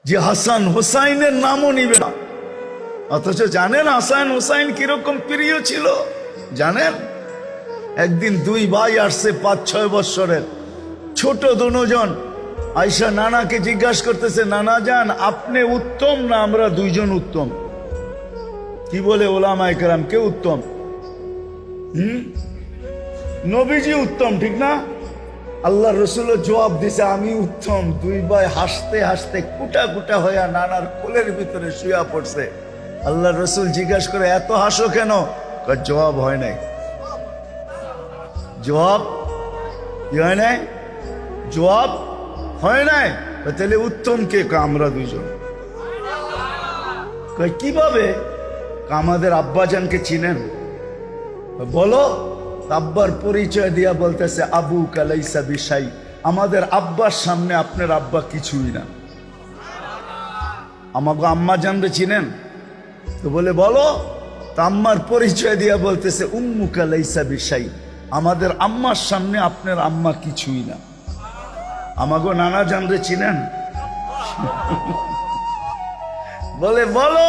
যে হাসান হোসাইনের নামও নিবে না। অথচ জানেন হাসান হোসাইন কিরকম প্রিয় ছিল জানেন? একদিন দুই ভাই আসছে 5-6 বৎসরের ছোট দুজন, আয়সা নানাকে জিজ্ঞাসা করতেছে, নানা জান আপনি উত্তম না আমরা দুইজন উত্তম? কি বলে ওলামায়ে কেরাম, কে উত্তম? নবীজি উত্তম, ঠিক না? আল্লাহ রসুল জবাব দিছে আমি উত্তম। দুই ভাই হাসতে হাসতে কুটা কুটা হইয়া নানার কোলের ভিতরে শুয়া পড়ছে। আল্লাহ রসুল জিজ্ঞাসা করে এত হাসো কেন? জবাব হয় নাই। জবাব হয় নাই, জবাব হয় নাই। তাহলে উত্তম কে? আমরা দুজন। কিভাবে? আমাদের আব্বাজানকে চিনেন? বলো। আব্বার পরিচয় দিয়া বলতেছে আবু কালাইসা বিশাই, আমাদের আব্বার সামনে আপনার আব্বা কিছুই না। আমাকে আম্মা জানবে চিনেন তো? বলে বলো। তা আম্মার পরিচয় দিয়া বলতেছে উম্মু কালাইসা বিশাই, আমাদের আম্মার সামনে আপনার আম্মা কিছুই না। আমাকে নানা জানবে চিনেন? বলে বলো।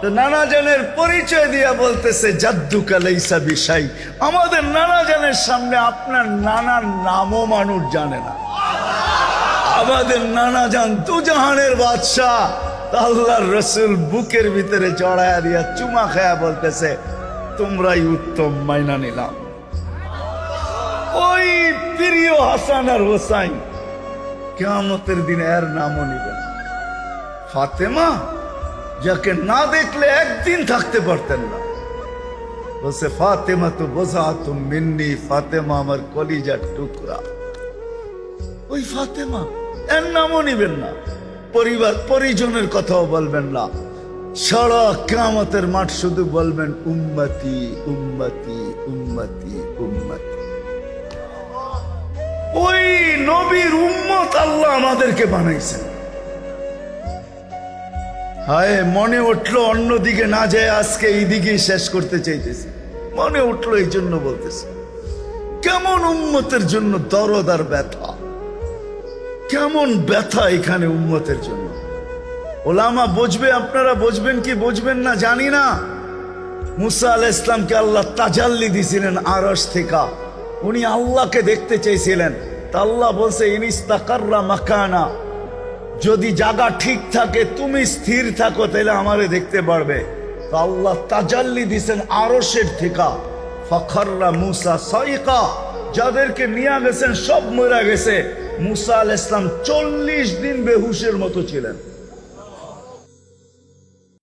তো নানা জানের পরিচয় দিয়া বলতেছে জাদ্দু কালাইসা বিশাই, আমাদের নানা জানের সামনে আপনার নানার নামও মানুষ জানে না। আমাদের নানা জান দুজাহানের বাদশাহ। আল্লাহর রসুল বুকের ভিতরে জড়ায়া দিয়া চুমা খায়া বলতেছে তোমরাই উত্তম, মাইনা নিলাম। ওই প্রিয় হাসান আর হোসাইন কিয়ামতের দিন এর নামও নিবেন। ফাতেমা যাকে না দেখলে একদিন থাকতে পারতেন না, বলছে ফাতেমা তো বোঝা তুমি মিন্নি, ফাতেমা আমার কলিজার টুকরা। ওই ফাতেমা এর নামও নিবেন না, পরিবার পরিজনের কথাও বলবেন না। সারা কিয়ামতের মাঠ শুধু বলবেন উম্মতি উম্মতি উম্মতি উম্মতি। ওই নবীর উম্মত আল্লাহ আমাদেরকে বানাইছেন। হায়, মনে উঠলো অন্যদিকে না যায় আজকে এইদিকে শেষ করতে চাইতেছি। মনে উঠলো এই জন্য বলতেছি, কেমন উম্মতের জন্য দরদ আর ব্যথা, কেমন ব্যথা এখানে উম্মতের জন্য। ওলামা বুঝবে, আপনারা বুঝবেন কি বুঝবেন না জানি না। মুসা আলাইহিস সালামকে আল্লাহ তাজাল্লি দিয়েছিলেন আরশ থেকে, উনি আল্লাহকে দেখতে চাইছিলেন। তা আল্লাহ বলছে ইনিস্তাকাররা মাকানা, যদি জায়গা ঠিক থাকে তুমি স্থির থাকো তাহলে আমারে দেখতে পারবে। তো আল্লাহ তাজাল্লি দিয়েছেন আরশের থেকে। ফাখাররা মুসা সাইকা, যাদেরকে নিয়ে গেছেন সব মরে গেছে। মুসা আলাইহিস সালাম 40 দিন বেহুশের মতো ছিলেন।